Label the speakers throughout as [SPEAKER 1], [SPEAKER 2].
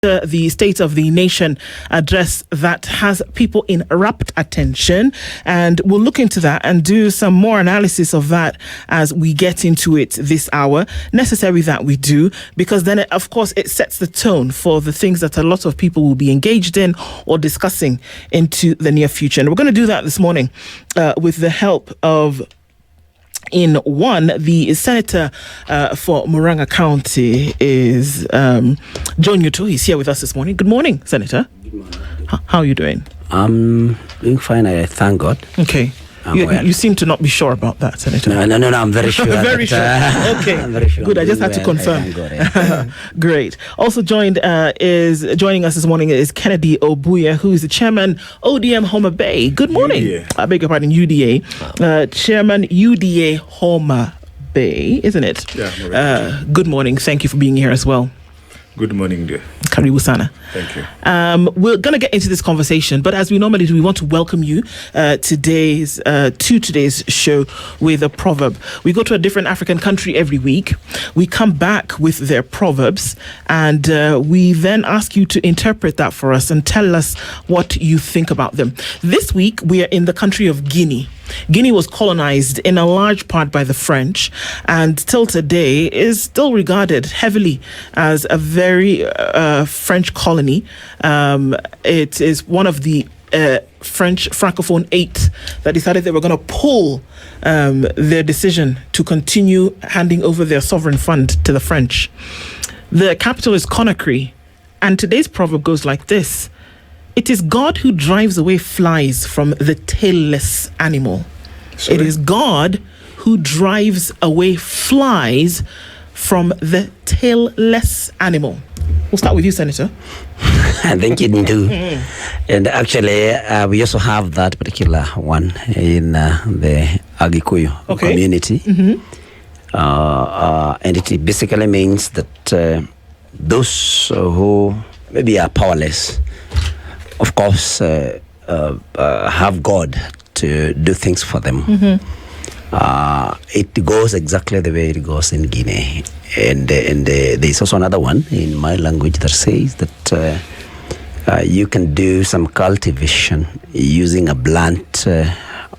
[SPEAKER 1] the State of the Nation address that has people in rapt attention, and we'll look into that and do some more analysis of that as we get into it this hour. Necessary that we do, because then of course it sets the tone for the things that a lot of people will be engaged in or discussing into the near future. And we're going to do that this morning with the help of the Senator for Murang'a County is John Nyutu. He's here with us this morning. Good morning, Senator.
[SPEAKER 2] Good morning.
[SPEAKER 1] How are you doing?
[SPEAKER 2] I'm doing fine, I thank God.
[SPEAKER 1] Okay. You seem to not be sure about that, Senator.
[SPEAKER 2] No, I'm very sure.
[SPEAKER 1] Very sure. Okay.
[SPEAKER 2] I'm very sure.
[SPEAKER 1] Good. I just had to confirm. Great. Also joining us this morning is Kennedy Obuya, who is the chairman ODM Homabay. Good morning. UDA. I beg your pardon, UDA. Chairman UDA Homabay, isn't it?
[SPEAKER 3] Yeah.
[SPEAKER 1] Good morning. Thank you for being here as well.
[SPEAKER 3] Good morning, dear.
[SPEAKER 1] Karibu sana.
[SPEAKER 3] Thank you.
[SPEAKER 1] We're going to get into this conversation, but as we normally do, we want to welcome you to today's show with a proverb. We go to a different African country every week. We come back with their proverbs, and we then ask you to interpret that for us and tell us what you think about them. This week, we are in the country of Guinea. Guinea was colonized in a large part by the French, and till today is still regarded heavily as a very French colony. It is one of the French Francophone 8 that decided they were going to pull their decision to continue handing over their sovereign fund to the French. The capital is Conakry, and today's proverb goes like this: it is God who drives away flies from the tailless animal.
[SPEAKER 3] Sorry?
[SPEAKER 1] It is God who drives away flies from the tailless animal. We'll start with you, Senator.
[SPEAKER 2] I think you do. And actually, we also have that particular one in the Agikuyu community. Mm-hmm. And it basically means that those who maybe are powerless, of course, have God to do things for them. Mm-hmm. It goes exactly the way it goes in Guinea. And there's also another one in my language that says that you can do some cultivation using a blunt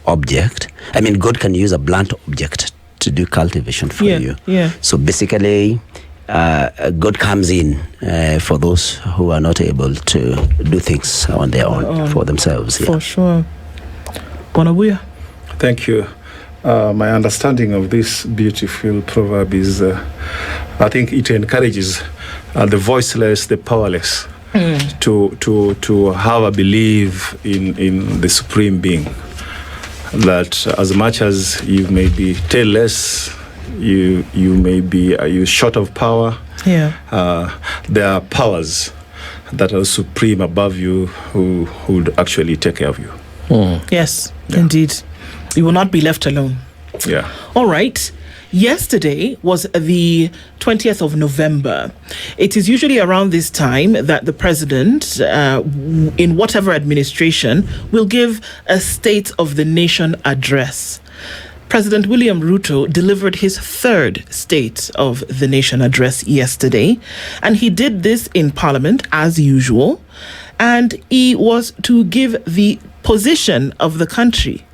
[SPEAKER 2] object. I mean, God can use a blunt object to do cultivation for you.
[SPEAKER 1] Yeah.
[SPEAKER 2] So basically, God comes in for those who are not able to do things on their own for themselves.
[SPEAKER 1] For sure. Obuya.
[SPEAKER 3] Thank you. My understanding of this beautiful proverb is, I think it encourages the voiceless, the powerless, to have a belief in the supreme being. That as much as you may be tailless, you may be short of power.
[SPEAKER 1] Yeah.
[SPEAKER 3] There are powers that are supreme above you who would actually take care of you.
[SPEAKER 1] Yes, indeed. You will not be left alone.
[SPEAKER 3] Yeah.
[SPEAKER 1] All right. Yesterday was the 20th of November. It is usually around this time that the president, in whatever administration, will give a State of the Nation address. President William Ruto delivered his third State of the Nation address yesterday, and he did this in Parliament as usual, and he was to give the position of the country.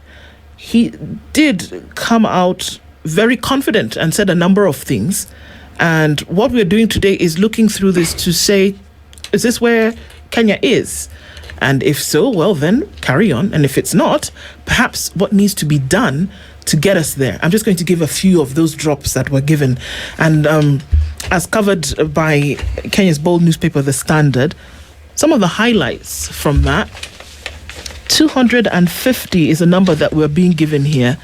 [SPEAKER 1] He did come out very confident and said a number of things, and what we're doing today is looking through this to say, is this where Kenya is? And if so, well then carry on, and if it's not, perhaps what needs to be done to get us there. I'm just going to give a few of those drops that were given. And as covered by Kenya's bold newspaper, The Standard, some of the highlights from that, 250 is a number that we're being given here.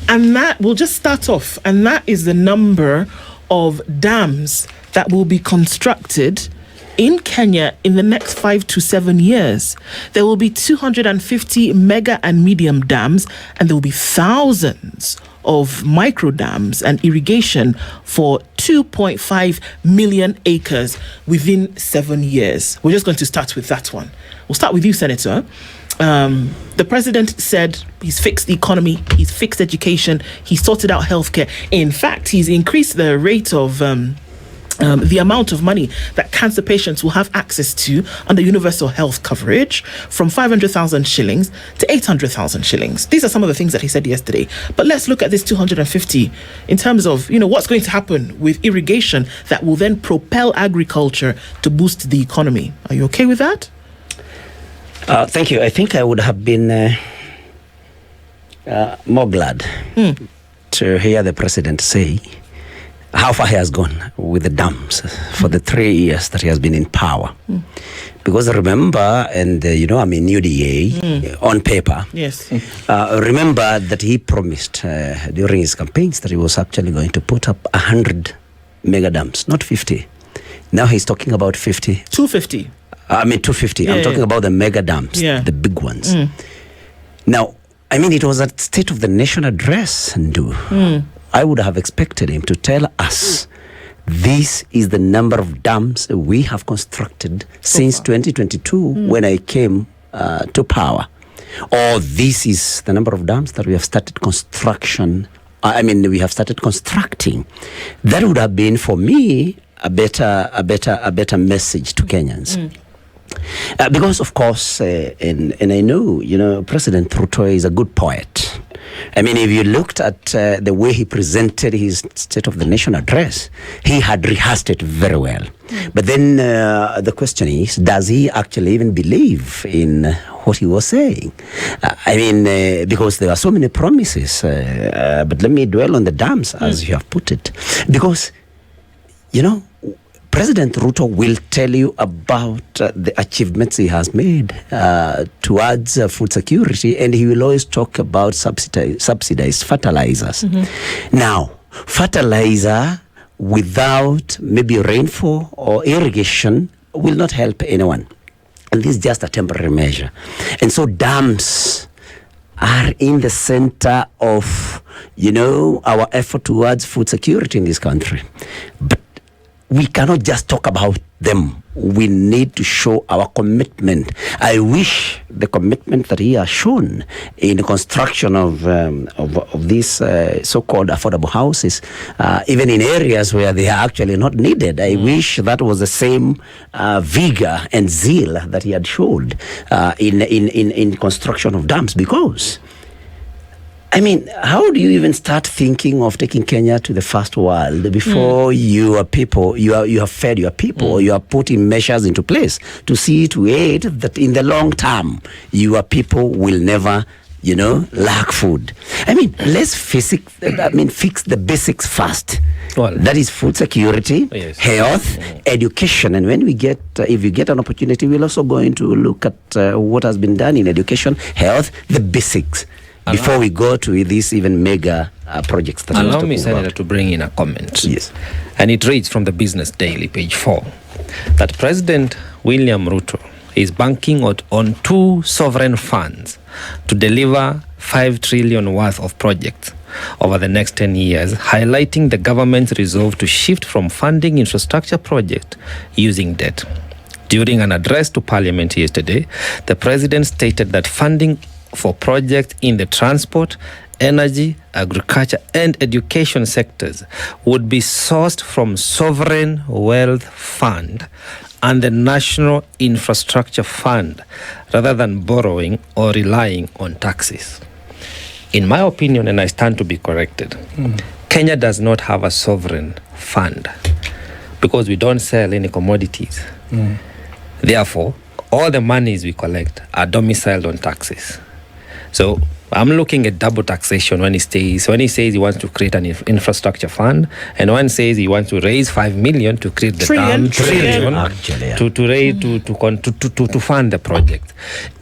[SPEAKER 1] And that will just start off. And that is the number of dams that will be constructed in Kenya in the next 5 to 7 years. There will be 250 mega and medium dams, and there will be thousands of micro dams and irrigation for 2.5 million acres within 7 years. We're just going to start with that one. We'll start with you, Senator. The president said he's fixed the economy, he's fixed education, he's sorted out healthcare. In fact, he's increased the rate of the amount of money that cancer patients will have access to under universal health coverage from 500,000 shillings to 800,000 shillings. These are some of the things that he said yesterday. But let's look at this 250 in terms of, what's going to happen with irrigation that will then propel agriculture to boost the economy. Are you okay with that?
[SPEAKER 2] Thank you. I think I would have been more glad to hear the president say how far he has gone with the dams for the 3 years that he has been in power. Because remember, and I'm a new DA on paper.
[SPEAKER 1] Yes.
[SPEAKER 2] Remember that he promised during his campaigns that he was actually going to put up 100 mega dams, not 50. Now he's talking about 50.
[SPEAKER 1] 250.
[SPEAKER 2] 250.
[SPEAKER 1] Yeah,
[SPEAKER 2] I'm talking about the mega dams, the big ones. Now, it was a State of the Nation address, Ndu. I would have expected him to tell us this is the number of dams we have constructed since 2022 when I came to power. Or this is the number of dams that we have started construction. We have started constructing. That would have been, for me, a better message to Kenyans. Because, of course, and I know, President Ruto is a good poet. If you looked at the way he presented his State of the Nation address, he had rehearsed it very well. But then the question is, does he actually even believe in what he was saying? Because there are so many promises. But let me dwell on the dams, as you have put it. Because, President Ruto will tell you about the achievements he has made towards food security, and he will always talk about subsidized fertilizers. Now, fertilizer without maybe rainfall or irrigation will not help anyone. And this is just a temporary measure. And so dams are in the center of, our effort towards food security in this country. But we cannot just talk about them. We need to show our commitment. I wish the commitment that he has shown in the construction of these so-called affordable houses, even in areas where they are actually not needed, I wish that was the same vigor and zeal that he had showed in construction of dams. Because how do you even start thinking of taking Kenya to the first world before you have fed your people, or you are putting measures into place to see to it that in the long term, your people will never, lack food? Let's fix the basics first. Well, that is food security, health, education. And when if we get an opportunity, we're also going to look at what has been done in education, health, the basics. Before we go to these even mega projects that
[SPEAKER 4] allow me, Senator, to bring in a comment.
[SPEAKER 2] Yes.
[SPEAKER 4] And it reads from the Business Daily, page 4, that President William Ruto is banking on two sovereign funds to deliver 5 trillion worth of projects over the next 10 years, highlighting the government's resolve to shift from funding infrastructure projects using debt. During an address to Parliament yesterday, the President stated that funding for projects in the transport, energy, agriculture, and education sectors would be sourced from Sovereign Wealth Fund and the National Infrastructure Fund, rather than borrowing or relying on taxes. In my opinion, and I stand to be corrected, Kenya does not have a sovereign fund because we don't sell any commodities. Therefore, all the monies we collect are domiciled on taxes. So I'm looking at double taxation when he says he wants to create an infrastructure fund, and one says he wants to raise 5 million to create the trillion to fund the project.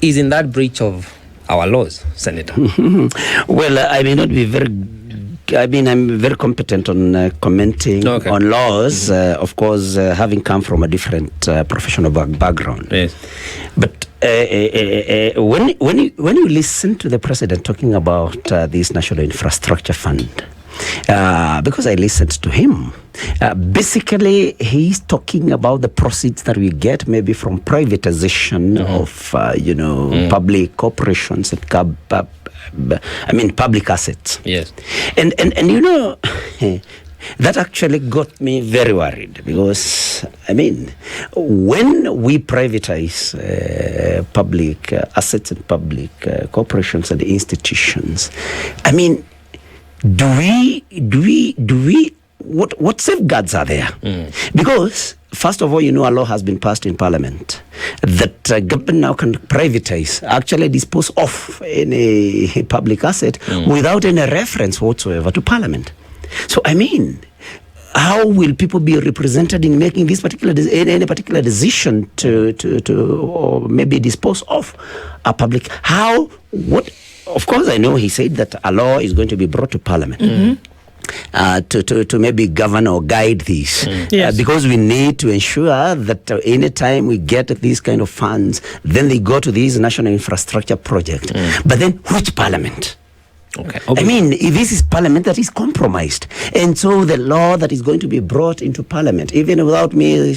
[SPEAKER 4] Is in that breach of our laws, Senator?
[SPEAKER 2] Well, I may not be I'm very competent on commenting on laws, of course, having come from a different professional background.
[SPEAKER 4] Yes.
[SPEAKER 2] But when you listen to the president talking about this National Infrastructure Fund, because I listened to him, basically he's talking about the proceeds that we get maybe from privatization of public corporations and public assets.
[SPEAKER 4] Yes.
[SPEAKER 2] And that actually got me very worried because, I mean, when we privatize public assets and public corporations and institutions, I mean, do we what safeguards are there? Because first of all, a law has been passed in Parliament that government now can privatize, actually dispose of any public asset without any reference whatsoever to Parliament. So, I mean, how will people be represented in making this any particular decision to or maybe dispose of a public? Of course, I know he said that a law is going to be brought to Parliament. To maybe govern or guide this.
[SPEAKER 1] Yes.
[SPEAKER 2] Because we need to ensure that anytime we get these kind of funds, then they go to these national infrastructure project. But then which Parliament?
[SPEAKER 4] Okay.
[SPEAKER 2] I mean, this is Parliament that is compromised. And so the law that is going to be brought into Parliament, even without me,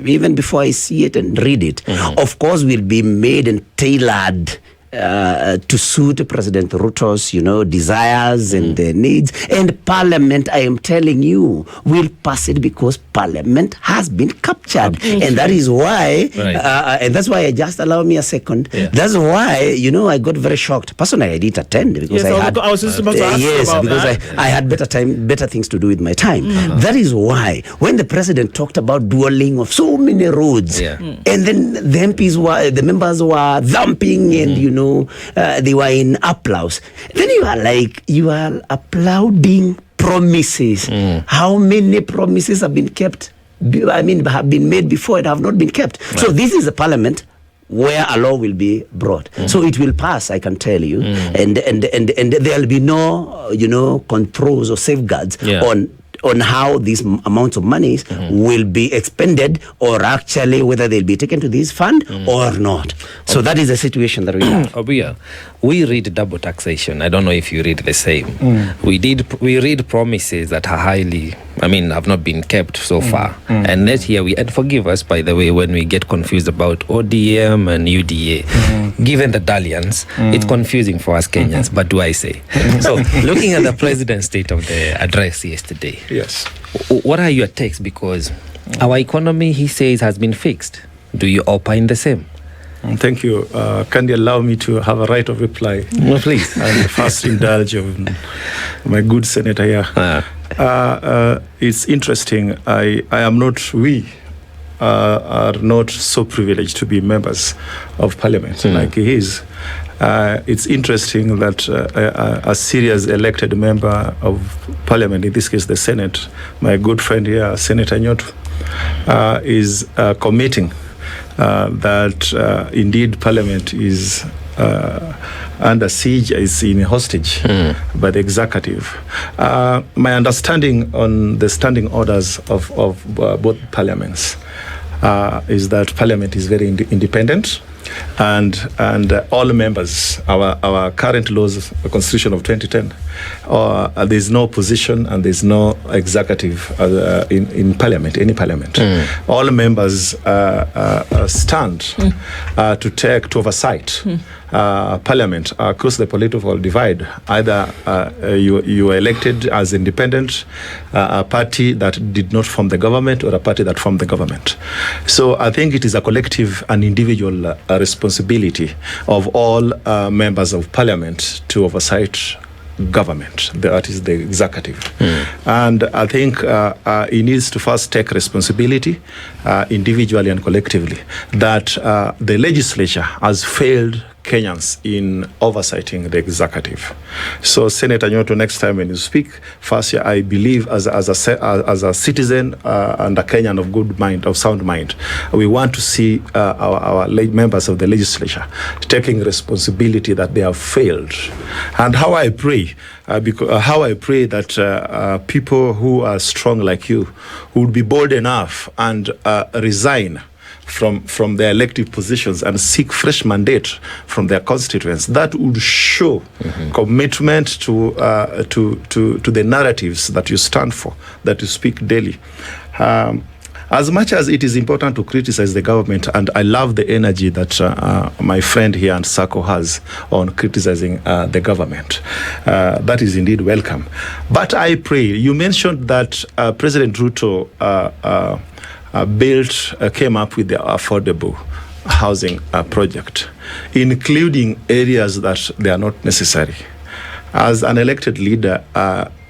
[SPEAKER 2] even before I see it and read it, of course will be made and tailored to suit President Ruto's, desires and needs. And Parliament, I am telling you, will pass it because Parliament has been captured. And that is why, and that's why, just allow me a second. Yeah. That's why, I got very shocked. Personally, I didn't attend because
[SPEAKER 1] I was just about to ask you about
[SPEAKER 2] because
[SPEAKER 1] that.
[SPEAKER 2] I had better things to do with my time. That is why, when the President talked about dueling of so many roads, and then the members were thumping and, they were in applause. Then you are applauding promises. How many promises have been kept? Have been made before and have not been kept. Right. So this is a Parliament where a law will be brought. So it will pass, I can tell you, and there will be no, controls or safeguards on how these amounts of monies will be expended, or actually whether they'll be taken to this fund or not. So that is the situation that we have.
[SPEAKER 4] Obuya, we read double taxation. I don't know if you read the same. We read promises that are have not been kept so far. And let here and forgive us, by the way, when we get confused about ODM and UDA. Given the dalliance, it's confusing for us Kenyans, but do I say? So, looking at the President's State of the Address yesterday,
[SPEAKER 3] yes,
[SPEAKER 4] what are your takes? Because our economy, he says, has been fixed. Do you opine the same?
[SPEAKER 3] Thank you. Can you allow me to have a right of reply?
[SPEAKER 4] Well, please.
[SPEAKER 3] And first indulge of my good senator here. It's interesting. We are not so privileged to be members of Parliament like he is. It's interesting that a serious elected member of Parliament, in this case the Senate, my good friend here, Senator Nyutu, is committing that indeed Parliament is under siege, is in hostage by the executive. My understanding on the standing orders of both parliaments is that Parliament is very independent, and all members, our current laws, the Constitution of 2010, there's no opposition and there's no executive in Parliament, any Parliament. All members stand to oversight Parliament across the political divide. Either you are elected as independent, a party that did not form the government, or a party that formed the government. So I think it is a collective and individual responsibility of all members of Parliament to oversight government, that is the executive. And I think it needs to first take responsibility individually and collectively that the legislature has failed Kenyans in oversighting the executive. So, Senator Nyutu, next time when you speak, first, I believe as a citizen and a Kenyan of good mind, of sound mind, we want to see our members of the legislature taking responsibility that they have failed. And how I pray that people who are strong like you would be bold enough and resign from their elective positions and seek fresh mandate from their constituents. That would show commitment to the narratives that you stand for, that you speak daily. As much as it is important to criticize the government, and I love the energy that my friend here and Sako has on criticizing the government, that is indeed welcome. But I pray, you mentioned that President Ruto came up with the affordable housing project, including areas that they are not necessary. As an elected leader,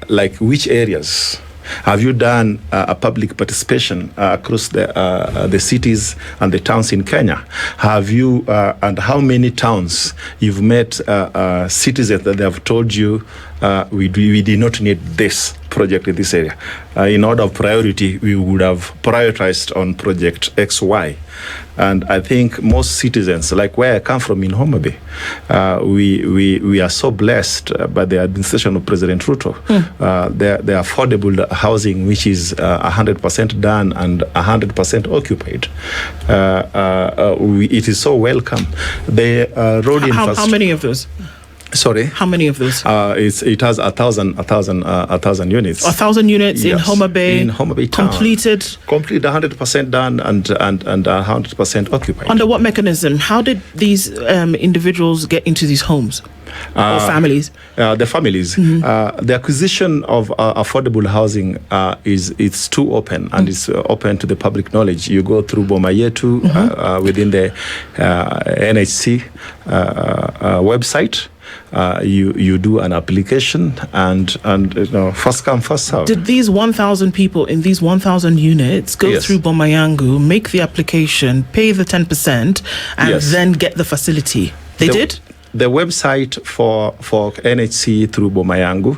[SPEAKER 3] like which areas have you done a public participation across the cities and the towns in Kenya? Have you, and how many towns you've met citizens that they have told you we did not need this project in this area? In order of priority, we would have prioritized on project XY. And I think most citizens, like where I come from in Homabay, we are so blessed by the administration of President Ruto. The affordable housing, which is 100% done and 100% occupied, it is so welcome. The road
[SPEAKER 1] how many of those?
[SPEAKER 3] Sorry,
[SPEAKER 1] how many of those?
[SPEAKER 3] It has 1,000 units.
[SPEAKER 1] 1,000 units, yes. In
[SPEAKER 3] Homabay town.
[SPEAKER 1] Completed
[SPEAKER 3] 100% done and 100% occupied.
[SPEAKER 1] Under what mechanism? How did these individuals get into these homes? Or families?
[SPEAKER 3] The families. The acquisition of affordable housing it's too open, and it's open to the public knowledge. You go through Boma Yetu within the NHC website. You do an application and first come, first serve.
[SPEAKER 1] Did these 1,000 people in these 1,000 units go through Bomayangu, make the application, pay the 10%, and then get the facility? They did?
[SPEAKER 3] The website for NHC through Bomayangu,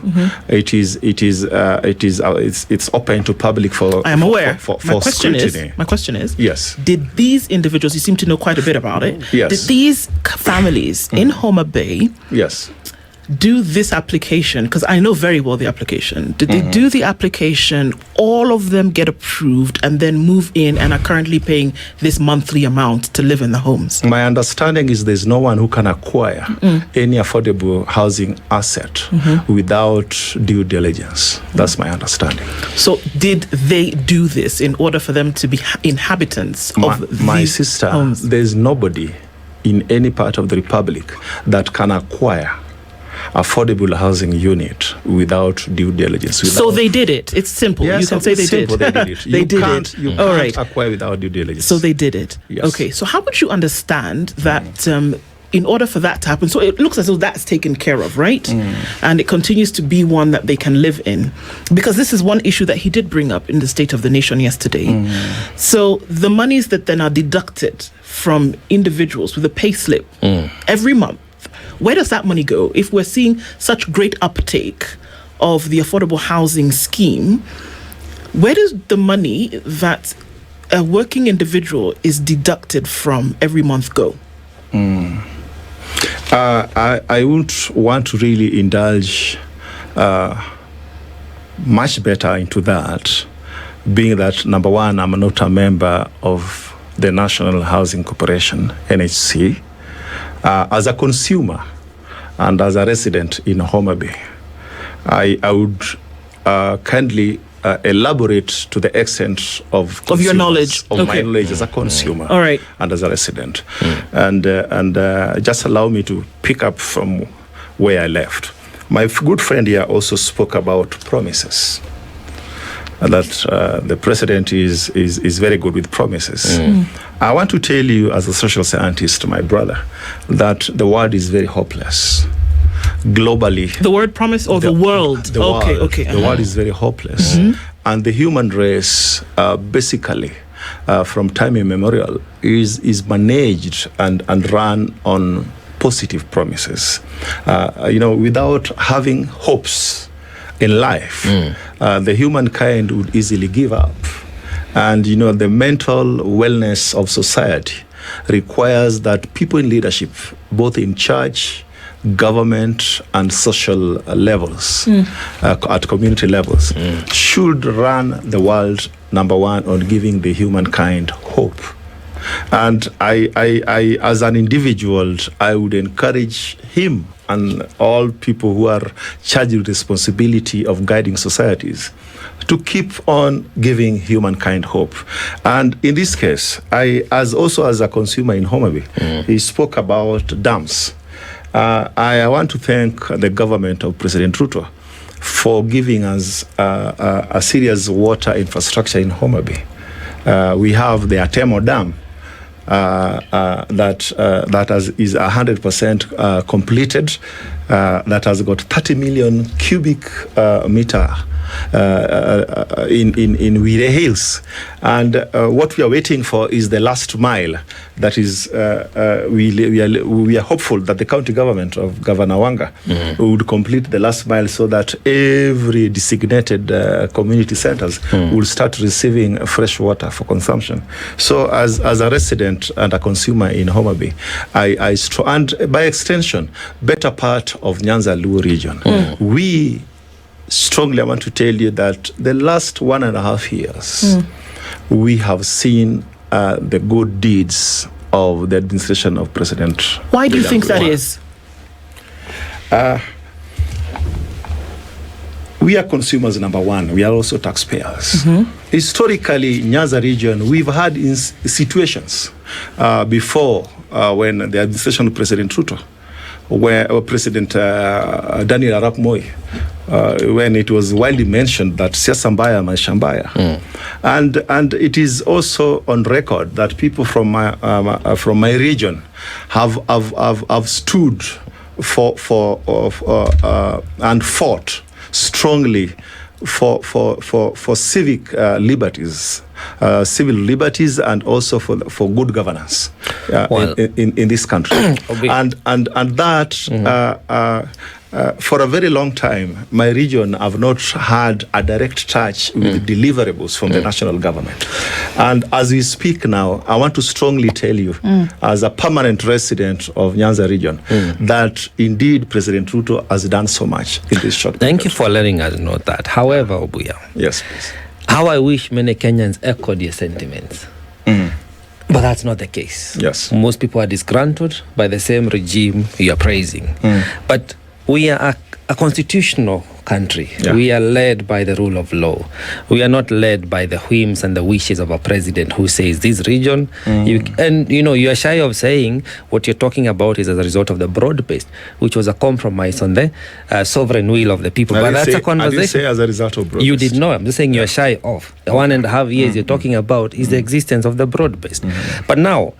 [SPEAKER 3] it's open to public for.
[SPEAKER 1] I am aware.
[SPEAKER 3] For scrutiny.
[SPEAKER 1] My question is.
[SPEAKER 3] Yes.
[SPEAKER 1] Did these individuals? You seem to know quite a bit about it.
[SPEAKER 3] Yes.
[SPEAKER 1] Did these families in Homabay?
[SPEAKER 3] Yes.
[SPEAKER 1] Do this application, because I know very well the application. Did they do the application, all of them get approved, and then move in and are currently paying this monthly amount to live in the homes?
[SPEAKER 3] My understanding is there's no one who can acquire any affordable housing asset without due diligence. That's my understanding.
[SPEAKER 1] So did they do this in order for them to be inhabitants of these
[SPEAKER 3] sister,
[SPEAKER 1] homes?
[SPEAKER 3] There's nobody in any part of the Republic that can acquire affordable housing unit without due diligence.
[SPEAKER 1] So they did it. It's simple.
[SPEAKER 3] Yes,
[SPEAKER 1] you can say they did.
[SPEAKER 3] They did it.
[SPEAKER 1] They did it.
[SPEAKER 3] You can't acquire without due diligence.
[SPEAKER 1] So they did it.
[SPEAKER 3] Yes.
[SPEAKER 1] Okay. So how would you understand that in order for that to happen, so it looks as though that's taken care of, right? And it continues to be one that they can live in. Because this is one issue that he did bring up in the State of the Nation yesterday. So the monies that then are deducted from individuals with a pay slip every month, where does that money go? If we're seeing such great uptake of the affordable housing scheme, where does the money that a working individual is deducted from every month go?
[SPEAKER 3] I wouldn't want to really indulge much better into that, being that, number one, I'm not a member of the National Housing Corporation, NHC. As a consumer and as a resident in Homabay, I would kindly elaborate to the extent of
[SPEAKER 1] your knowledge,
[SPEAKER 3] of my knowledge as a consumer,
[SPEAKER 1] all right,
[SPEAKER 3] and as a resident, and just allow me to pick up from where I left. My good friend here also spoke about promises. That the president is very good with promises. I want to tell you, as a social scientist, my brother, that the world is very hopeless globally.
[SPEAKER 1] The word promise or the world?
[SPEAKER 3] Okay. The world is very hopeless, and the human race, basically, from time immemorial, is managed and run on positive promises. Without having hopes in life, the humankind would easily give up. And, the mental wellness of society requires that people in leadership, both in church, government, and social levels, at community levels, should run the world, number one, on giving the humankind hope. And I as an individual, I would encourage him and all people who are charged with responsibility of guiding societies to keep on giving humankind hope. And in this case, as a consumer in Homabay, he spoke about dams. I want to thank the government of President Ruto for giving us a serious water infrastructure in Homabay. We have the Atemo Dam that is 100% completed. That has got 30 million cubic meter in Wire Hills, and what we are waiting for is the last mile. That is, we are hopeful that the county government of Governor Wanga would complete the last mile so that every designated community centers will start receiving fresh water for consumption. So, as a resident and a consumer in Homabay, and by extension, better part of Nyanza Luo region, we strongly want to tell you that the last 1.5 years, we have seen the good deeds of the administration of President.
[SPEAKER 1] Why do you think that is?
[SPEAKER 3] We are consumers, number one. We are also taxpayers. Historically, Nyanza region, we've had situations before when the administration of President Ruto, where President Daniel Arap Moi, when it was widely mentioned that siasa mbaya maisha mbaya, and it is also on record that people from my region have stood for and fought strongly for civic liberties, civil liberties, and also for good governance in this country. and that for a very long time, my region have not had a direct touch with deliverables from the national government. And as we speak now, I want to strongly tell you, as a permanent resident of Nyanza region, that indeed President Ruto has done so much in this short period.
[SPEAKER 4] Thank you for letting us know that. However, Obuya,
[SPEAKER 3] yes, please.
[SPEAKER 4] How I wish many Kenyans echoed your sentiments. But that's not the case.
[SPEAKER 3] Yes.
[SPEAKER 4] Most people are disgruntled by the same regime you are praising. But we are a constitutional country.
[SPEAKER 3] Yeah.
[SPEAKER 4] We are led by the rule of law. We are not led by the whims and the wishes of a president who says this region. You are shy of saying what you're talking about is as a result of the broad-based, which was a compromise on the sovereign will of the people. But that's a conversation.
[SPEAKER 3] I didn't say as a result of broad-based.
[SPEAKER 4] You did not. I'm just saying you're shy of. The 1.5 years you're talking about is the existence of the broad-based. But now,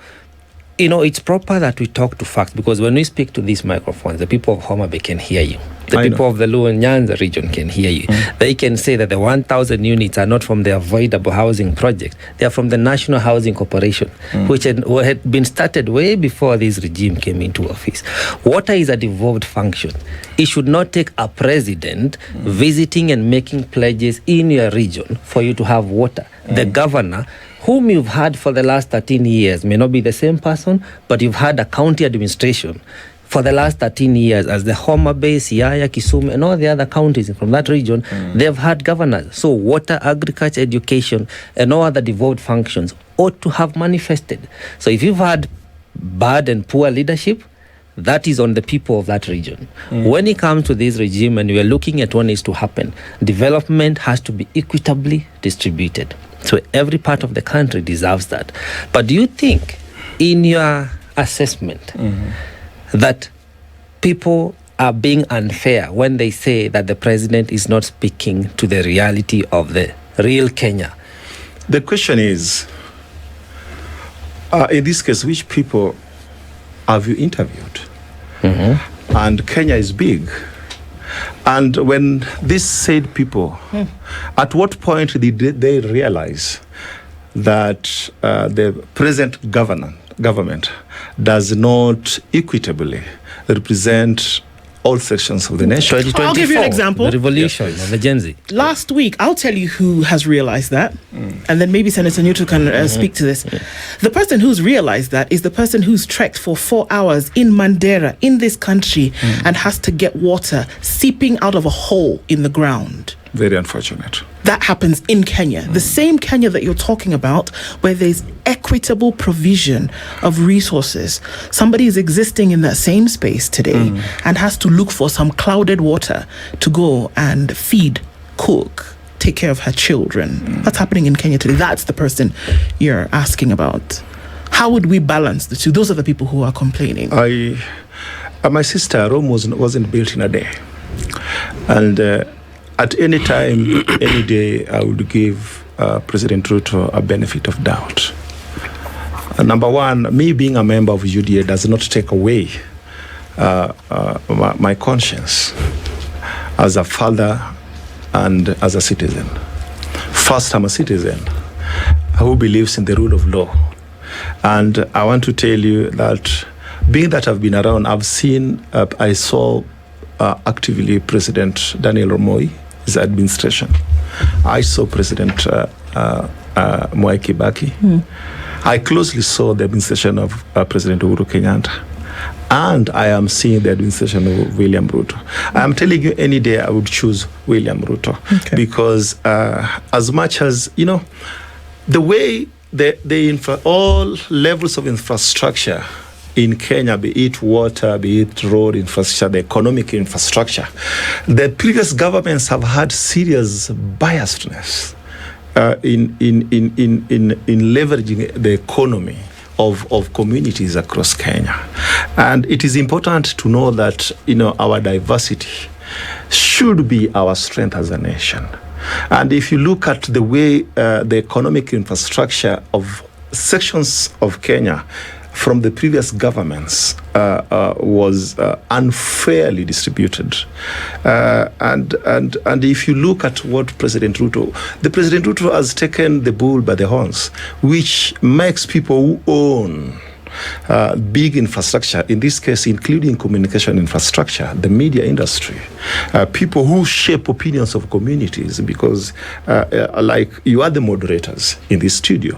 [SPEAKER 4] it's proper that we talk to facts, because when we speak to these microphones, the people of Homabay can hear you. The people of the Luo Nyanza region can hear you. They can say that the 1,000 units are not from the avoidable housing project. They are from the National Housing Corporation, which had been started way before this regime came into office. Water is a devolved function. It should not take a president visiting and making pledges in your region for you to have water. The governor, whom you've had for the last 13 years, may not be the same person, but you've had a county administration for the last 13 years as the Homabay, Siaya, Kisumu, and all the other counties from that region. They've had governors. So water, agriculture, education, and all other devolved functions ought to have manifested. So if you've had bad and poor leadership, that is on the people of that region. When it comes to this regime, and we are looking at what needs to happen, development has to be equitably distributed. So every part of the country deserves that. But do you think, in your assessment, that people are being unfair when they say that the president is not speaking to the reality of the real Kenya?
[SPEAKER 3] The question is, in this case, which people have you interviewed? And Kenya is big. And when these said people, at what point did they realize that the present government does not equitably represent all sections of the nation?
[SPEAKER 1] I'll give you an example.
[SPEAKER 4] The revolution of the Gen Z.
[SPEAKER 1] Last week, I'll tell you who has realized that, and then maybe Senator Nyutu can speak to this. The person who's realized that is the person who's trekked for 4 hours in Mandera, in this country, and has to get water seeping out of a hole in the ground.
[SPEAKER 3] Very unfortunate.
[SPEAKER 1] That happens in Kenya. The same Kenya that you're talking about, where there's equitable provision of resources. Somebody is existing in that same space today and has to look for some clouded water to go and feed, cook, take care of her children. That's happening in Kenya today. That's the person you're asking about. How would we balance the two? Those are the people who are complaining.
[SPEAKER 3] My sister, Rome wasn't built in a day. And at any time, any day, I would give President Ruto a benefit of doubt. Number one, me being a member of UDA does not take away my conscience as a father and as a citizen. First, I'm a citizen who believes in the rule of law. And I want to tell you that being that I've been around, I saw actively President Daniel Moi, his administration. I saw President Mwai Kibaki. I closely saw the administration of President Uhuru Kenyatta. And I am seeing the administration of William Ruto. I'm telling you, any day I would choose William Ruto.
[SPEAKER 1] Okay.
[SPEAKER 3] Because as much as, the way all levels of infrastructure in Kenya, be it water, be it road infrastructure, the economic infrastructure, the previous governments have had serious biasness in leveraging the economy of communities across Kenya. And it is important to know that our diversity should be our strength as a nation. And if you look at the way the economic infrastructure of sections of Kenya from the previous governments was unfairly distributed. And if you look at what President Ruto has taken the bull by the horns, which makes people who own big infrastructure, in this case including communication infrastructure, the media industry, people who shape opinions of communities, because like you are the moderators in this studio,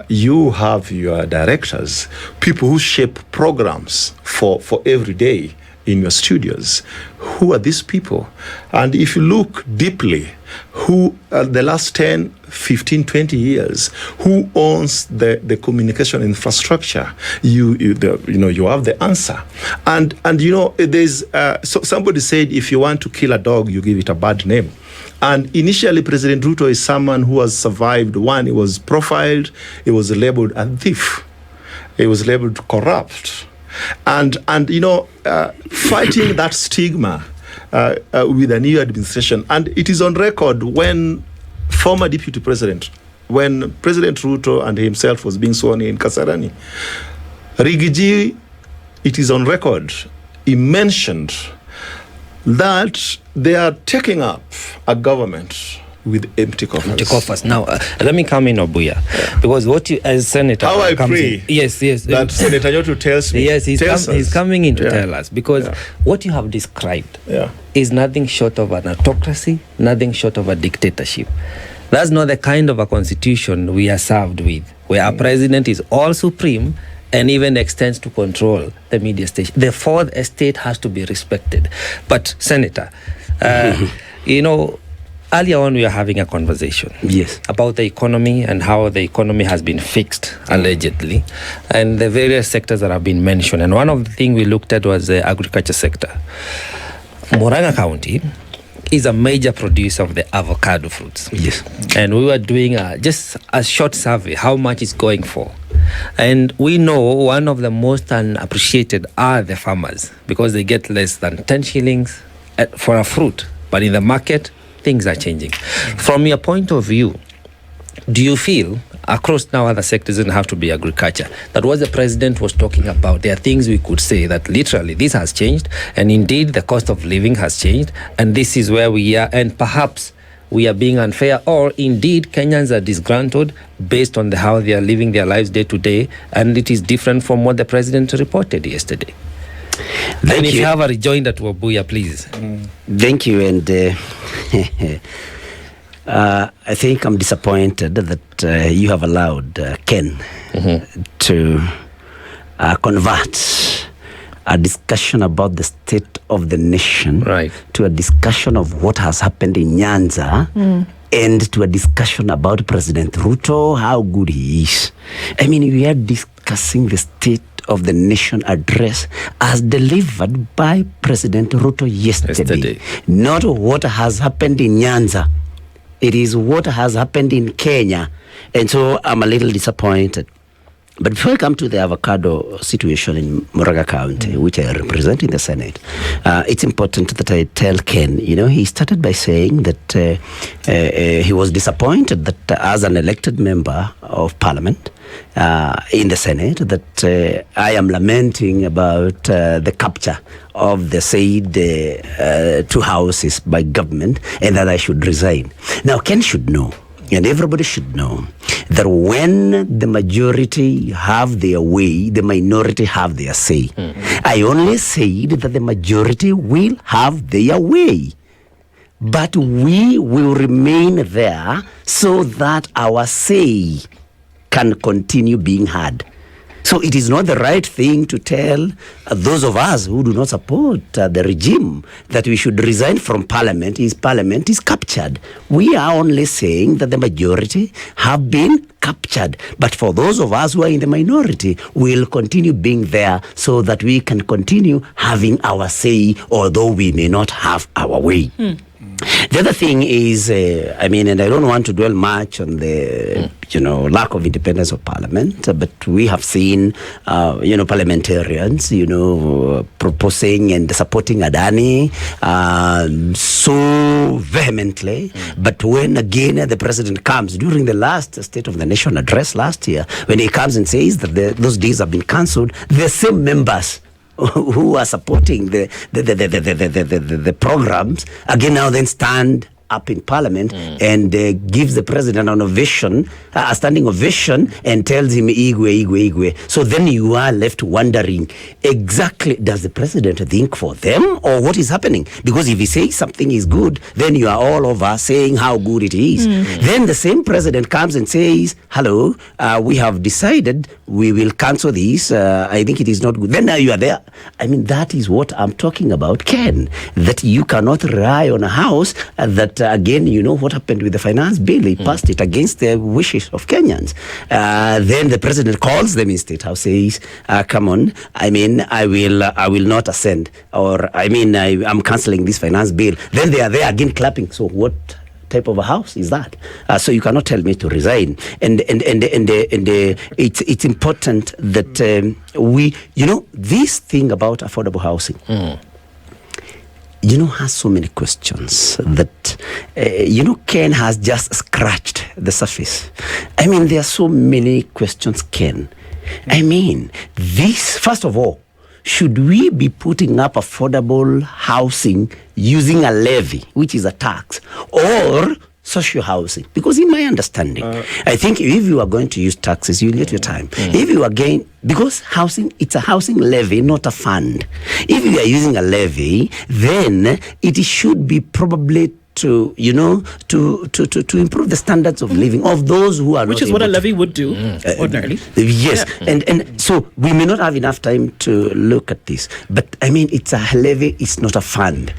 [SPEAKER 3] you have your directors, people who shape programs for every day in your studios. Who are these people? And if you look deeply, who the last 10, 15, 20 years, who owns the communication infrastructure? You have the answer. And there's so somebody said, if you want to kill a dog, you give it a bad name. And initially, President Ruto is someone who has survived. One, he was profiled, he was labeled a thief, he was labeled corrupt. And fighting that stigma with a new administration. And it is on record when former deputy president, when President Ruto and himself was being sworn in Kasarani, Rigiji, it is on record, he mentioned that they are taking up a government with empty coffers.
[SPEAKER 4] Empty coffers. Now, let me come in, Obuya, because what you, as Senator,
[SPEAKER 3] how I pray,
[SPEAKER 4] yes,
[SPEAKER 3] that Senator Nyutu tells me.
[SPEAKER 4] Yes, he's coming in to tell us, because what you have described is nothing short of an autocracy, nothing short of a dictatorship. That's not the kind of a constitution we are served with, where our president is all supreme and even extends to control the media station. The fourth estate has to be respected. But, Senator, earlier on we were having a conversation about the economy and how the economy has been fixed, allegedly, and the various sectors that have been mentioned. And one of the things we looked at was the agriculture sector. Murang'a County is a major producer of the avocado fruits.
[SPEAKER 2] Yes.
[SPEAKER 4] And we were doing just a short survey, how much it's going for. And we know one of the most unappreciated are the farmers, because they get less than 10 shillings for a fruit. But in the market, things are changing. From your point of view, do you feel, across now other sectors, doesn't have to be agriculture, that what the president was talking about, there are things we could say that literally this has changed, and indeed the cost of living has changed, and this is where we are, and perhaps we are being unfair, or indeed Kenyans are disgruntled based on how they are living their lives day to day, and it is different from what the president reported yesterday. And if you have a rejoinder to Obuya, please.
[SPEAKER 2] Thank you. And I think I'm disappointed that you have allowed Ken to convert a discussion about the state of the nation to a discussion of what has happened in Nyanza and to a discussion about President Ruto, how good he is. I mean, we are discussing the state of the nation address as delivered by President Ruto yesterday. Not what has happened in Nyanza. It is what has happened in Kenya. And so I'm a little disappointed. But before I come to the avocado situation in Murang'a County, which I represent in the Senate, it's important that I tell Ken, he started by saying that he was disappointed that as an elected member of Parliament in the Senate, that I am lamenting about the capture of the said 2 houses by government and that I should resign. Now, Ken should know, and everybody should know, that when the majority have their way, the minority have their say. Mm-hmm. I only said that the majority will have their way. But we will remain there so that our say can continue being heard. So it is not the right thing to tell those of us who do not support the regime that we should resign from parliament. His parliament is captured. We are only saying that the majority have been captured. But for those of us who are in the minority, we'll continue being there so that we can continue having our say, although we may not have our way. The other thing is, and I don't want to dwell much on the, lack of independence of parliament, but we have seen, parliamentarians, proposing and supporting Adani so vehemently. But when again the president comes during the last State of the Nation address last year, when he comes and says that those days have been cancelled, the same members who are supporting the programs again now then stand up in parliament and gives the president an ovation, a standing ovation, and tells him igwe. So then you are left wondering, exactly, does the president think for them or what is happening? Because if he says something is good, then you are all over saying how good it is. Then the same president comes and says, hello, we have decided we will cancel this. I think it is not good. Then now you are there. That is what I'm talking about, Ken, that you cannot rely on a house that again, what happened with the finance bill? He passed it against the wishes of Kenyans. Then the president calls them in State House, says, come on, I will not ascend, or I'm cancelling this finance bill. Then they are there again clapping. So what type of a house is that? So you cannot tell me to resign. And it's important that we, this thing about affordable housing, has so many questions that, Ken has just scratched the surface. There are so many questions, Ken. This, first of all, should we be putting up affordable housing using a levy, which is a tax, or social housing? Because in my understanding, I think if you are going to use taxes, you'll get your time. If you are going, because housing, it's a housing levy, not a fund. If you are using a levy, then it should be probably to improve the standards of living of those who are
[SPEAKER 1] which
[SPEAKER 2] not
[SPEAKER 1] is what a levy would do ordinarily.
[SPEAKER 2] Yes, and so we may not have enough time to look at this, but it's a levy, it's not a fund.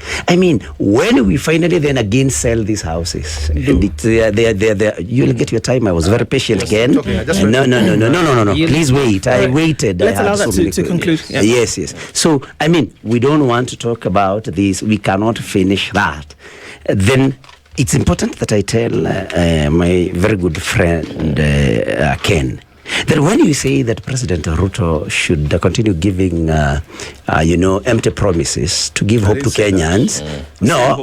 [SPEAKER 2] When we finally then again sell these houses, and you'll get your time. I was very patient again. No. Please wait. I waited.
[SPEAKER 1] Let's allow that to conclude. Yeah.
[SPEAKER 2] Yes. So we don't want to talk about this. We cannot finish that. Then it's important that I tell my very good friend Ken that when you say that President Ruto should continue giving empty promises to give hope to Kenyans,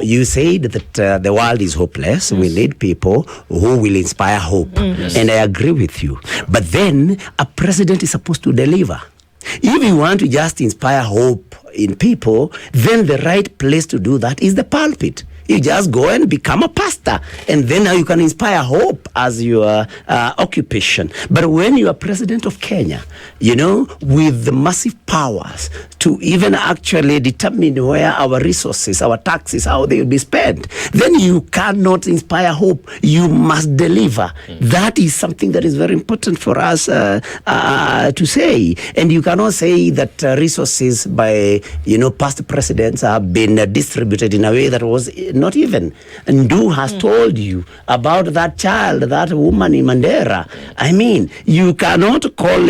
[SPEAKER 2] you said that the world is hopeless. We need people who will inspire hope, and I agree with you. But then a president is supposed to deliver. If you want to just inspire hope in people, then the right place to do that is the pulpit. You just go and become a pastor, and then now you can inspire hope as your occupation. But when you are president of Kenya, with the massive powers to even actually determine where our resources, our taxes, how they will be spent, then you cannot inspire hope. You must deliver. That is something that is very important for us to say. And you cannot say that resources by past presidents have been distributed in a way that was not even. Ndu has told you about that child, that woman in Mandera. You cannot call,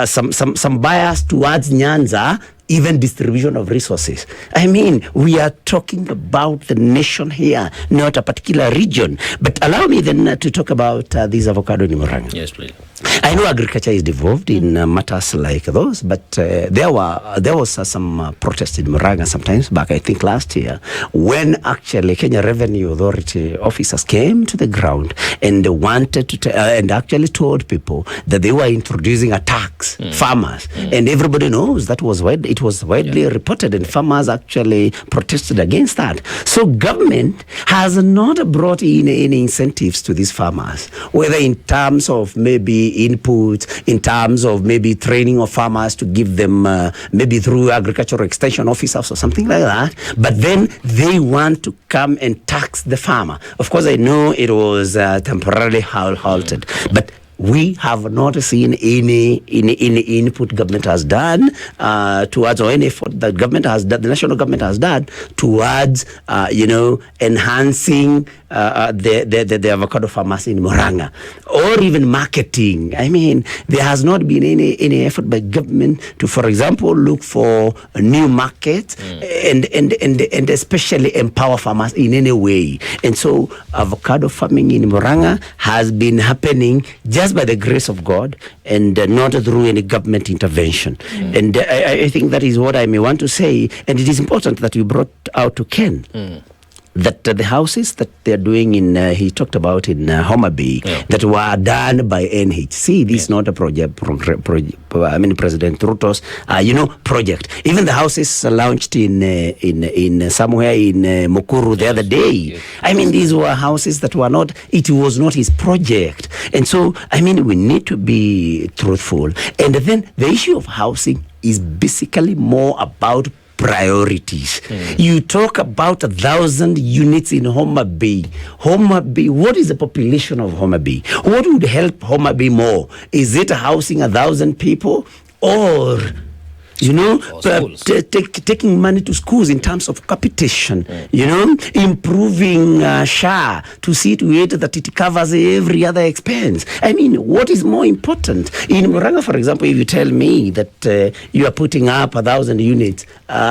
[SPEAKER 2] some bias towards Nyanza, even distribution of resources. I mean, we are talking about the nation here, not a particular region. But allow me then to talk about this avocado in Murang'a.
[SPEAKER 4] Yes, please.
[SPEAKER 2] I know agriculture is involved in matters like those, but there was some protest in Murang'a sometimes back, I think last year, when actually Kenya Revenue Authority officers came to the ground and wanted to and actually told people that they were introducing a tax, farmers, and everybody knows that was it was widely reported, and farmers actually protested against that. So government has not brought in any incentives to these farmers, whether in terms of maybe input, in terms of maybe training of farmers to give them maybe through agricultural extension officers or something like that. But then they want to come and tax the farmer. Of course, I know it was temporarily halted, but we have not seen any input government has done towards, or any effort that government has done, the national government has done towards, enhancing the avocado farmers in Murang'a, or even marketing. I mean, there has not been any effort by government to, for example, look for a new market and especially empower farmers in any way. And so avocado farming in Murang'a has been happening just by the grace of God and not through any government intervention. And I think that is what I may want to say. And it is important that you brought out to Ken that the houses that they're doing in, he talked about in Homabay, that were done by NHC. This is not a project, President Ruto's, project. Even the houses launched in somewhere in Mukuru the other day. I mean, these were houses that were not, it was not his project. And so, I mean, we need to be truthful. And then the issue of housing is basically more about priorities. You talk about 1,000 units in Homabay. Homabay, what is the population of Homabay? What would help Homabay more? Is it housing 1,000 people, or taking money to schools in terms of capitation, improving SHA to see to it that it covers every other expense? I mean, what is more important? In Murang'a, for example, if you tell me that you are putting up 1,000 units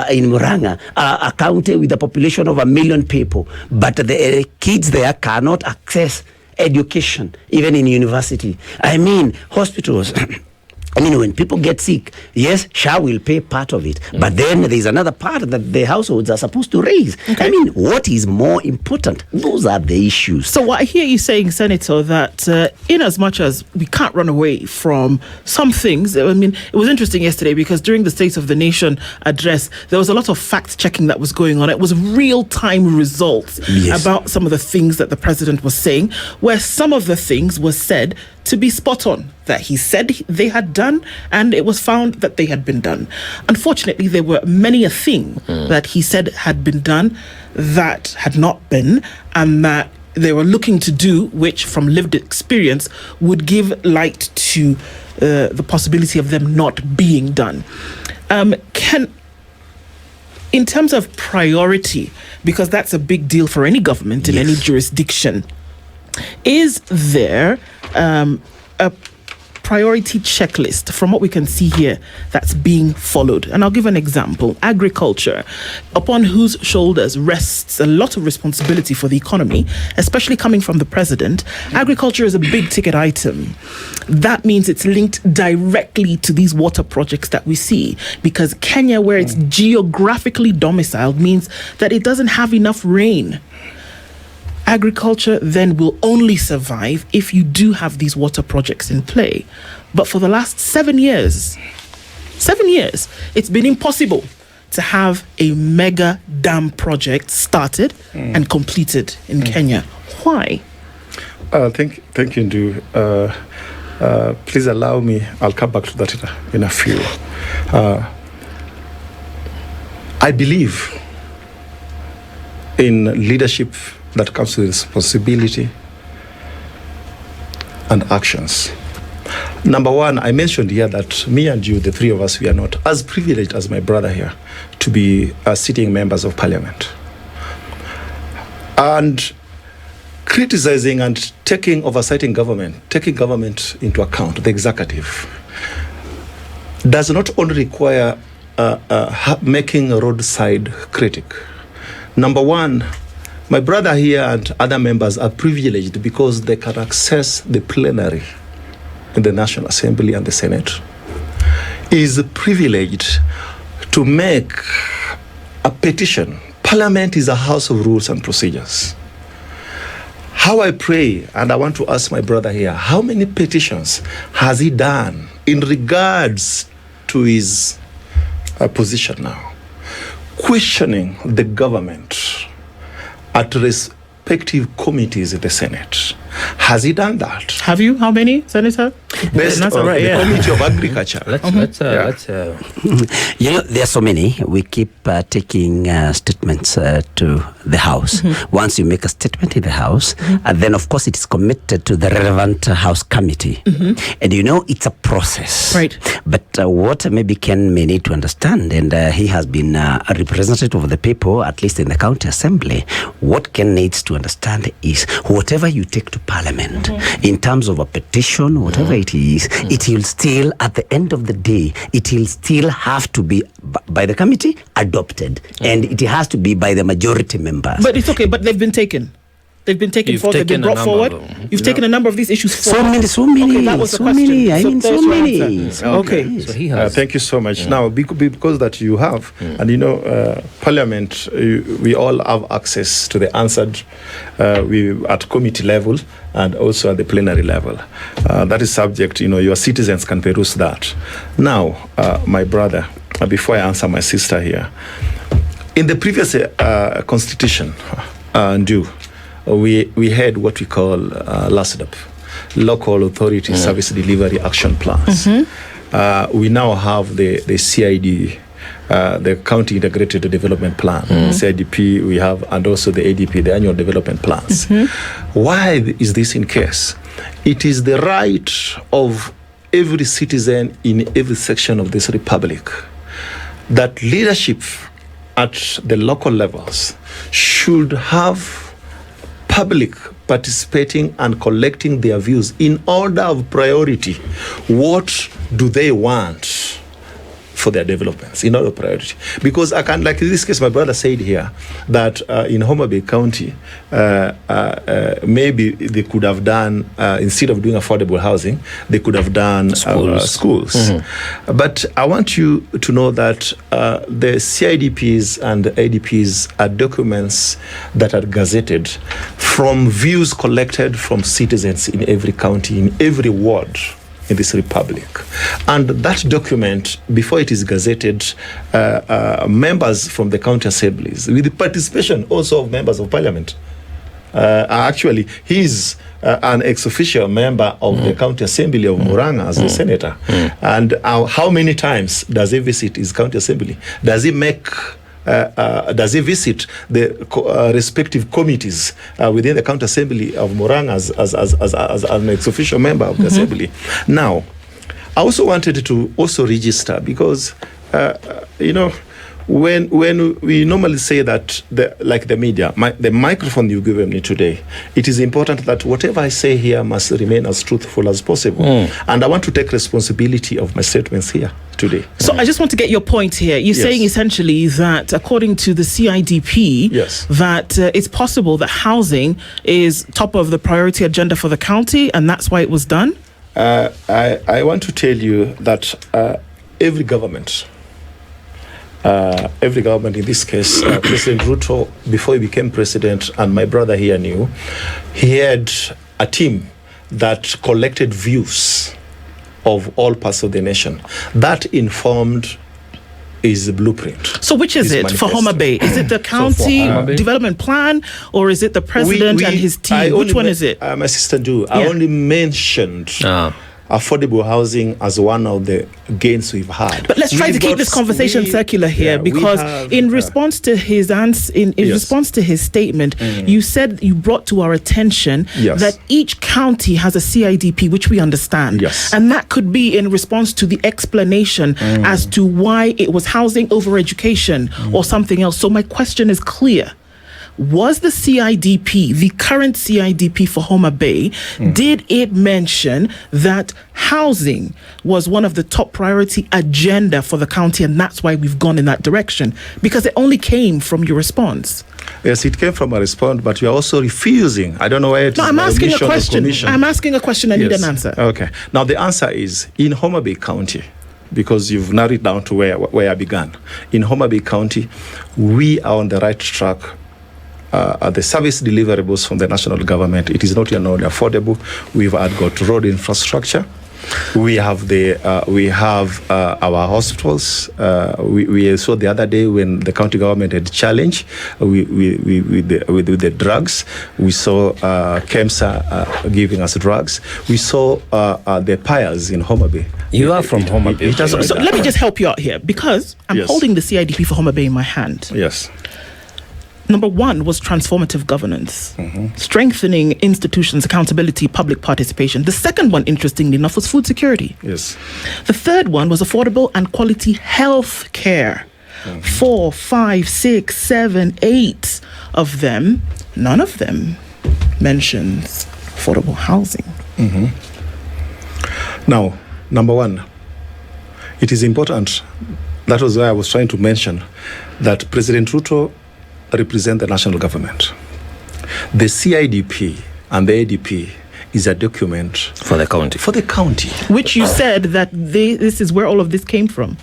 [SPEAKER 2] in Murang'a, a county with a population of 1 million people, but the kids there cannot access education, even in university. I mean, hospitals. I mean, when people get sick, yes, SHA will pay part of it. But then there's another part that the households are supposed to raise. Okay. I mean, what is more important? Those are the issues.
[SPEAKER 1] So what I hear you saying, Senator, that in as much as we can't run away from some things, I mean, it was interesting yesterday because during the State of the Nation address, there was a lot of fact-checking that was going on. It was real-time results about some of the things that the president was saying, where some of the things were said to be spot on, that he said they had done, and it was found that they had been done. Unfortunately, there were many a thing that he said had been done that had not been, and that they were looking to do, which from lived experience would give light to the possibility of them not being done. In terms of priority, because that's a big deal for any government in any jurisdiction, is there a priority checklist from what we can see here that's being followed? And I'll give an example. Agriculture, upon whose shoulders rests a lot of responsibility for the economy, especially coming from the president. Agriculture is a big ticket item. That means it's linked directly to these water projects that we see, because Kenya, where it's geographically domiciled, means that it doesn't have enough rain. Agriculture then will only survive if you do have these water projects in play. But for the last 7 years, it's been impossible to have a mega dam project started and completed in Kenya. Why?
[SPEAKER 3] Thank you, Ndu. Please allow me, I'll come back to that in a few. I believe in leadership that comes with responsibility and actions. Number one, I mentioned here that me and you, the three of us, we are not as privileged as my brother here to be sitting members of parliament. And criticizing and taking government into account, the executive. does not only require making a roadside critic. Number one, my brother here and other members are privileged because they can access the plenary in the National Assembly and the Senate. Is privileged to make a petition. Parliament is a house of rules and procedures. How I pray, and I want to ask my brother here, how many petitions has he done in regards to his position now? Questioning the government at respective committees in the Senate. Has he done that?
[SPEAKER 1] Have you? How many, Senator?
[SPEAKER 3] Based on the Committee of Agriculture.
[SPEAKER 4] Let's
[SPEAKER 2] You know, there are so many. We keep taking statements to the House. Once you make a statement in the House, then of course it is committed to the relevant House committee. And you know, it's a process.
[SPEAKER 1] Right.
[SPEAKER 2] But what maybe Ken may need to understand, and he has been a representative of the people, at least in the county assembly, what Ken needs to understand is whatever you take to Parliament, in terms of a petition, whatever it is, it will still, at the end of the day, it will still have to be by the committee adopted, and it has to be by the majority members.
[SPEAKER 1] But it's okay, but they've been taken. They've been taken
[SPEAKER 4] You've
[SPEAKER 1] forward, they've been
[SPEAKER 4] taken a
[SPEAKER 1] brought
[SPEAKER 4] number
[SPEAKER 1] forward.
[SPEAKER 4] of them.
[SPEAKER 1] You've taken a number of these issues forward.
[SPEAKER 2] So many,
[SPEAKER 1] Okay, that was the
[SPEAKER 2] so
[SPEAKER 1] question.
[SPEAKER 2] many. I mean,
[SPEAKER 1] there's
[SPEAKER 2] so
[SPEAKER 1] your
[SPEAKER 2] many.
[SPEAKER 1] answer. Okay.
[SPEAKER 4] So he has.
[SPEAKER 3] Thank you so much. Now, because that you have, and you know, Parliament, we all have access to the answered we at committee level and also at the plenary level. That is subject, you know, your citizens can peruse that. Now, my brother, before I answer my sister here, in the previous constitution, we had what we call LASDAP, Local Authority Service Delivery Action Plans. We now have the CID, the County Integrated Development Plan, CIDP we have, and also the ADP, the Annual Development Plans. Why is this in case? It is the right of every citizen in every section of this republic that leadership at the local levels should have public participating and collecting their views in order of priority. What do they want for their developments in order of priority? Because I can, like in this case, my brother said here that in Homabay County, maybe they could have done, instead of doing affordable housing, they could have done schools. But I want you to know that the CIDPs and the ADPs are documents that are gazetted from views collected from citizens in every county, in every ward in this republic. And that document, before it is gazetted, members from the county assemblies, with the participation also of members of parliament, actually, he's an ex-official member of the county assembly of Murang'a as the senator. And how many times does he visit his county assembly? Does he make does he visit the respective committees within the county assembly of Murang'a as an ex-official member of the assembly? Now, I also wanted to also register because, you know, when we normally say that, like the media, the microphone you given me today, it is important that whatever I say here must remain as truthful as possible. And I want to take responsibility of my statements here today.
[SPEAKER 1] So I just want to get your point here. You're saying essentially that according to the CIDP, that it's possible that housing is top of the priority agenda for the county, and that's why it was done?
[SPEAKER 3] I want to tell you that every government in this case, President Ruto, before he became president, and my brother here knew, he had a team that collected views of all parts of the nation. That informed his blueprint.
[SPEAKER 1] So which is it for Homabay? Is it the county development plan, or is it the president and his team? Which one is it?
[SPEAKER 3] My sister I only mentioned affordable housing as one of the gains we've had.
[SPEAKER 1] But let's try to keep this conversation circular here, because in response to his response to his statement, you said you brought to our attention that each county has a CIDP, which we understand. And that could be in response to the explanation as to why it was housing over education or something else. So my question is clear. was the CIDP, the current CIDP for Homabay, did it mention that housing was one of the top priority agenda for the county, and that's why we've gone in that direction? Because it only came from your response.
[SPEAKER 3] Yes, it came from a response, but you are also refusing. I don't know why it
[SPEAKER 1] No,
[SPEAKER 3] is
[SPEAKER 1] I'm
[SPEAKER 3] the
[SPEAKER 1] asking a
[SPEAKER 3] omission or
[SPEAKER 1] question.
[SPEAKER 3] commission.
[SPEAKER 1] I'm asking a question. I need an answer.
[SPEAKER 3] Okay. Now, the answer is in Homabay County, because you've narrowed it down to where I began. In Homabay County, we are on the right track. The service deliverables from the national government, it is not only affordable. We've got road infrastructure. We have our hospitals. We saw the other day when the county government had challenge with the drugs. We saw KEMSA giving us drugs. We saw the pyres in Homabay.
[SPEAKER 4] You are from Homabay.
[SPEAKER 1] So let me just help you out here, because I'm holding the CIDP for Homabay in my hand.
[SPEAKER 3] Yes.
[SPEAKER 1] Number one was transformative governance, strengthening institutions, accountability, public participation. The second one, interestingly enough, was food security.
[SPEAKER 3] Yes.
[SPEAKER 1] The third one was affordable and quality health care. 4, 5, 6, 7, 8 of them, none of them mentions affordable housing.
[SPEAKER 3] Now, number one, it is important. That was why I was trying to mention that President Ruto represent the national government. The CIDP and the ADP is a document
[SPEAKER 4] for the county.
[SPEAKER 3] For the county.
[SPEAKER 1] Which you said that this is where all of this came from.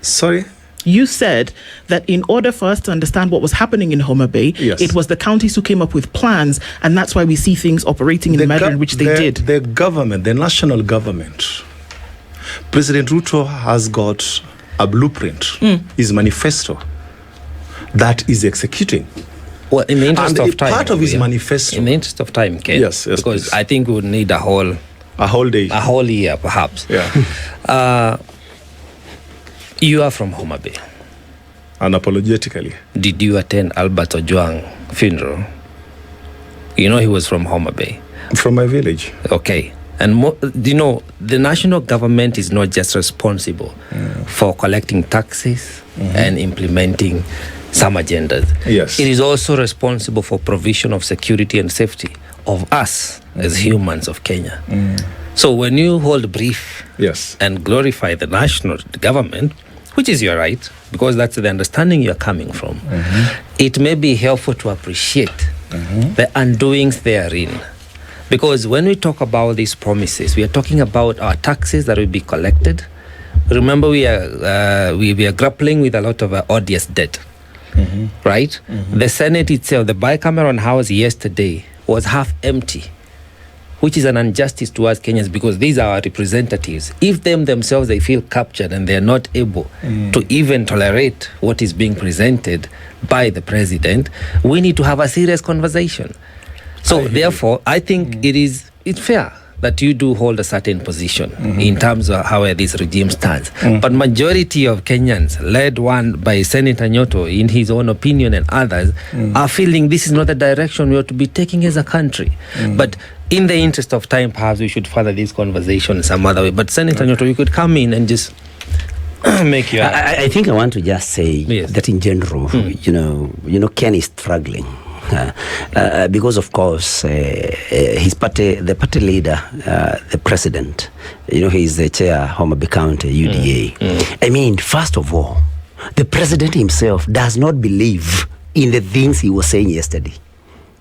[SPEAKER 3] Sorry?
[SPEAKER 1] You said that in order for us to understand what was happening in Homabay, it was the counties who came up with plans, and that's why we see things operating in the manner in which they did.
[SPEAKER 3] The government, the national government, President Ruto has got a blueprint, his manifesto, that is executing.
[SPEAKER 4] Well, in the interest of time,
[SPEAKER 3] part of his manifesto.
[SPEAKER 4] In the interest of time, Ken.
[SPEAKER 3] Yes,
[SPEAKER 4] because
[SPEAKER 3] please.
[SPEAKER 4] I think we would need a whole
[SPEAKER 3] day,
[SPEAKER 4] a whole year, perhaps.
[SPEAKER 3] Yeah.
[SPEAKER 4] You are from Homabay.
[SPEAKER 3] Unapologetically.
[SPEAKER 4] Did you attend Albert Ojwang's funeral? You know he was from Homabay.
[SPEAKER 3] From my village.
[SPEAKER 4] Okay. And you know, the national government is not just responsible for collecting taxes and implementing some agendas.
[SPEAKER 3] Yes.
[SPEAKER 4] It is also responsible for provision of security and safety of us as humans of Kenya. So when you hold brief and glorify the national government, which is your right, because that's the understanding you're coming from, it may be helpful to appreciate the undoings therein. Because when we talk about these promises, we are talking about our taxes that will be collected. Remember, we are grappling with a lot of odious debt, right? The Senate itself, the bicameral House yesterday was half empty, which is an injustice to us Kenyans, because these are our representatives. If themselves, they feel captured and they're not able to even tolerate what is being presented by the president, we need to have a serious conversation. So therefore, I think it's fair that you do hold a certain position in terms of how this regime stands. But majority of Kenyans, led one by Senator Nyutu in his own opinion and others, are feeling this is not the direction we ought to be taking as a country. But in the interest of time, perhaps we should further this conversation some other way. But Senator Nyutu, you could come in and just make your...
[SPEAKER 2] I think I want to just say that in general, you know, Ken is struggling. Because of course his party, the party leader, the president, you know, he's the chair Homabay County UDA. I mean, first of all, the president himself does not believe in the things he was saying yesterday.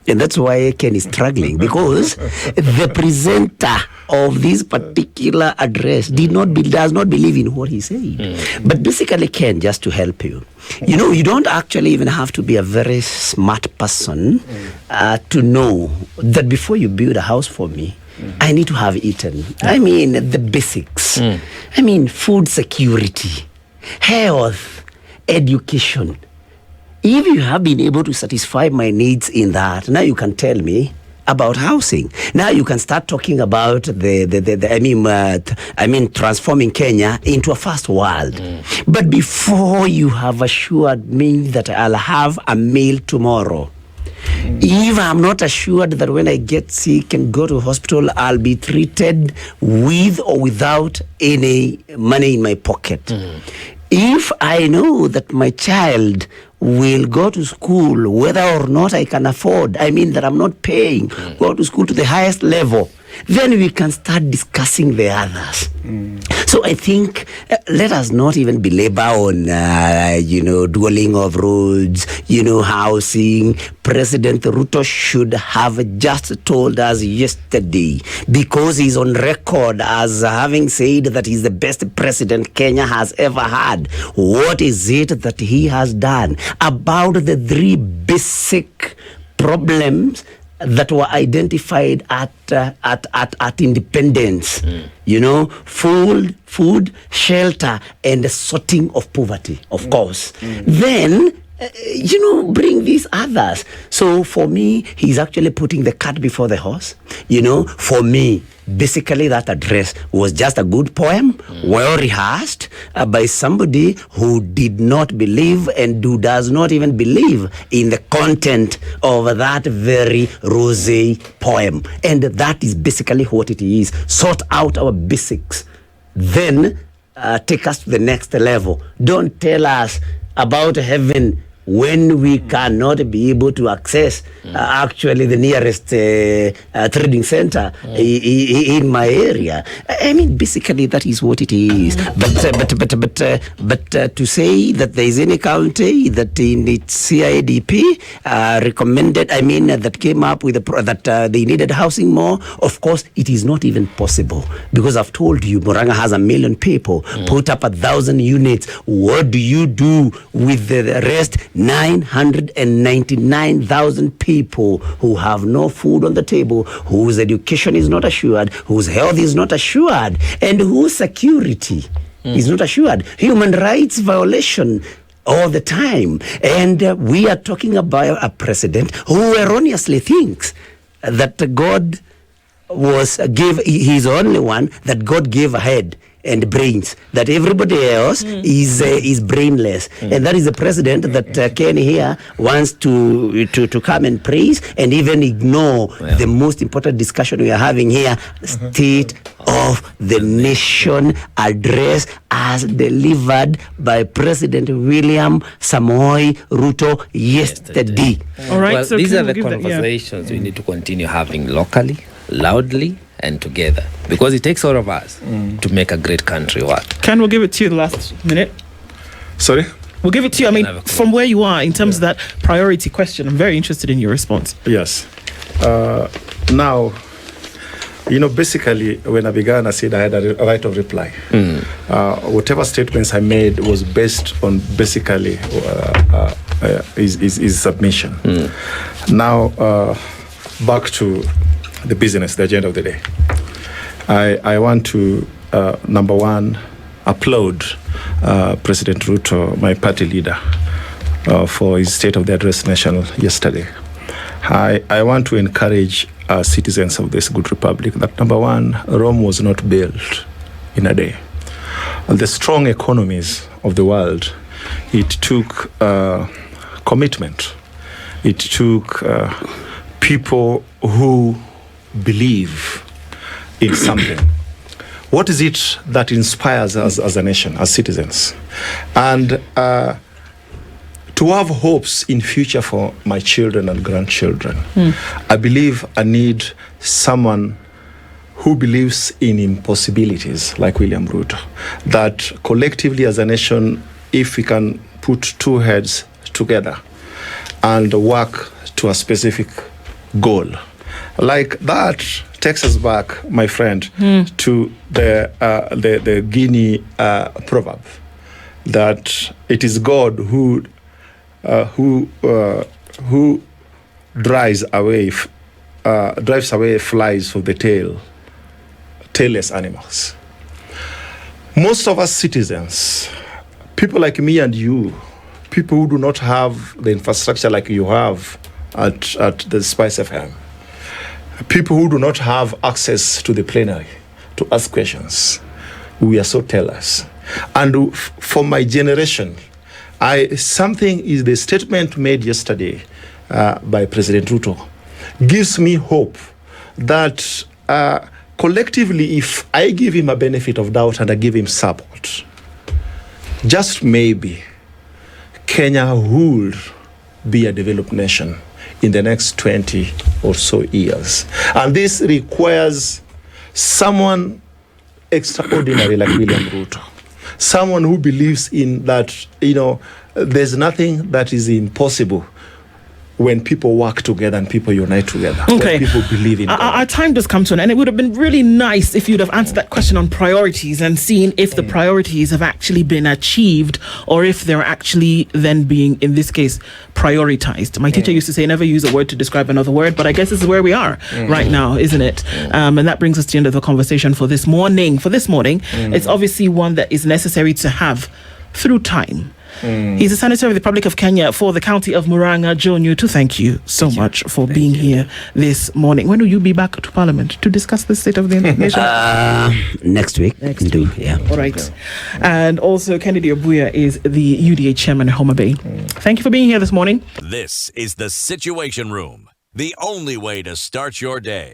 [SPEAKER 2] And that's why Ken is struggling, because the presenter of this particular address does not believe in what he said. But basically, Ken, just to help you, you know, you don't actually even have to be a very smart person to know that before you build a house for me, I need to have eaten. I mean, the basics. I mean, food security, health, education. If you have been able to satisfy my needs in that, now you can tell me about housing. Now you can start talking about transforming Kenya into a first world. But before you have assured me that I'll have a meal tomorrow, if I'm not assured that when I get sick and go to hospital, I'll be treated with or without any money in my pocket. If I know that my child will go to school whether or not I can afford, I mean that I'm not paying, go to school to the highest level, then we can start discussing the others. So I think let us not even belabor on, dwelling of roads, housing. President Ruto should have just told us yesterday, because he's on record as having said that he's the best president Kenya has ever had. What is it that he has done about the three basic problems that were identified at independence? Food, shelter, and the sorting of poverty, of course. Then bring these others. So for me, he's actually putting the cart before the horse. For me, basically that address was just a good poem, well rehearsed by somebody who did not believe and who does not even believe in the content of that very rosy poem. And that is basically what it is. Sort out our basics, then take us to the next level. Don't tell us about heaven when we cannot be able to access actually the nearest trading center in my area. I mean, basically that is what it is. But to say that there is any county that in its CIDP recommended, that came up with that they needed housing more, of course it is not even possible, because I've told you Murang'a has 1 million people, put up 1,000 units. What do you do with the rest? 999,000 people who have no food on the table, whose education is not assured, whose health is not assured, and whose security is not assured. Human rights violation all the time. And we are talking about a president who erroneously thinks that God he's the only one that God gave a head and brains, that everybody else is brainless. And that is the president that Ken here wants to come and praise and even ignore the most important discussion we are having here, State of the Nation address as delivered by President William Samoei Ruto yesterday.
[SPEAKER 1] All right,
[SPEAKER 4] well,
[SPEAKER 1] so
[SPEAKER 4] these are the
[SPEAKER 1] we'll
[SPEAKER 4] conversations we need to continue having locally, loudly, and together, because it takes all of us to make a great country work.
[SPEAKER 1] Ken, we'll give it to you the last minute.
[SPEAKER 3] Sorry?
[SPEAKER 1] We'll give it to you. From where you are in terms of that priority question, I'm very interested in your response.
[SPEAKER 3] Yes. Now, basically, when I began, I said I had a right of reply. Whatever statements I made was based on basically his submission. Now, back to the business, the agenda of the day. I want to, number one, applaud President Ruto, my party leader, for his State of the Address National yesterday. I want to encourage citizens of this good republic that, number one, Rome was not built in a day. The strong economies of the world, it took commitment. It took people who believe in something. What is it that inspires us as a nation, as citizens? And to have hopes in future for my children and grandchildren, I believe I need someone who believes in impossibilities like William Ruto, that collectively as a nation, if we can put two heads together and work to a specific goal, like that takes us back, my friend, to the Guinea proverb that it is God who drives away flies from the tailless animals. Most of us citizens, people like me and you, people who do not have the infrastructure like you have at the SpiceFM, people who do not have access to the plenary to ask questions, we are so tellers. And for my generation, something is the statement made yesterday by President Ruto gives me hope that collectively, if I give him a benefit of doubt and I give him support, just maybe Kenya would be a developed nation in the next 20 or so years. And this requires someone extraordinary like William Ruto. Someone who believes in that, there's nothing that is impossible when people work together and people unite together.
[SPEAKER 1] Okay.
[SPEAKER 3] When people believe in God.
[SPEAKER 1] Our time does come to an end. It would have been really nice if you'd have answered that question on priorities and seen if the priorities have actually been achieved or if they're actually then being, in this case, prioritized. My teacher used to say, never use a word to describe another word, but I guess this is where we are right now, isn't it? And that brings us to the end of the conversation for this morning. It's obviously one that is necessary to have through time. He's a senator of the Republic of Kenya for the county of Murang'a. Joe Nyutu, thank you so much for being here this morning. When will you be back to Parliament to discuss the state of the nation?
[SPEAKER 2] Next week. Yeah.
[SPEAKER 1] All right. And also, Kennedy Obuya is the UDA chairman at Homabay. Thank you for being here this morning.
[SPEAKER 5] This is the Situation Room, the only way to start your day.